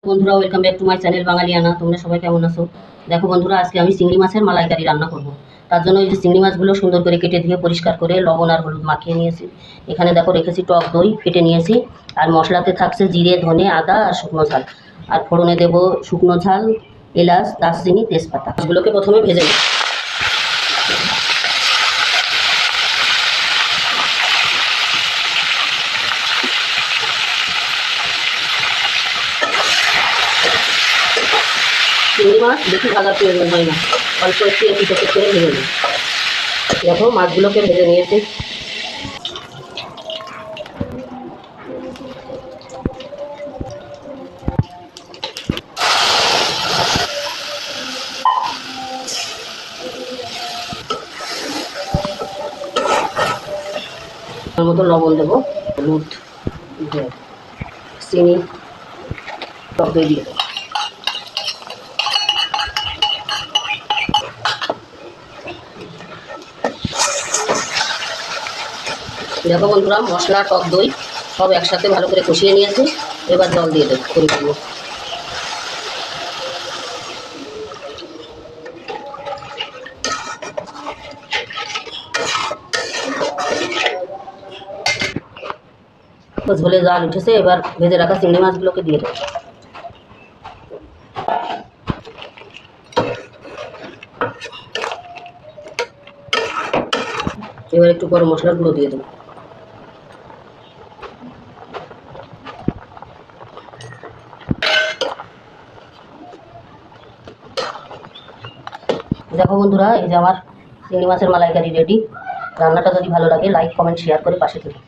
বন্ধুরা welcome back to my channel Bangaliyana. তোমরা সবাই কেমন আছো? দেখো বন্ধুরা, আজকে আমি চিংড়ি মাছের মালাইকারি রান্না করব। তার জন্য এই যে চিংড়ি মাছগুলো সুন্দর করে কেটে ধুয়ে পরিষ্কার করে লবণ আর হলুদ মাখিয়ে নিয়েছি। এখানে দেখো রেখেছি টক দই ফেটে নিয়েছি। আর মশলাতে থাকছে জিরে, ধনে, আদা আর শুকনো ঝাল। আর ফোড়নে দেব শুকনো ঝাল, এলাচ, দারচিনি, তেজপাতা। মাছগুলোকে প্রথমে ভেজে নেব। চিংড়ি মাছ বেশি ভাজার প্রয়োজন হয় না, অল্প একটু এপিট ওপিট করে ভেজে নিই। দেখো মাছগুলোকে ভেজে নিয়েছি। তার মতো লবণ দেবো, হলুদ, চিনি, টক দই দিয়ে দেবো। দেখো বন্ধুরা, মশলা, টক দই সব একসাথে ভালো করে কষিয়ে নিয়েছি। এবার জল দিয়ে দেবো পরিমাণ মতো। ঝোলে জাল উঠেছে, এবার ভেজে রাখা চিংড়ি মাছগুলোকে দিয়ে দেবো। এবার একটু গরম মশলার গুঁড়ো দিয়ে দেবো। দেখো বন্ধুরা, এই যে আমার চিংড়ি মাছের মালাইকারি রেডি। রান্নাটা যদি ভালো লাগে লাইক, কমেন্ট, শেয়ার করে পাশে থেকে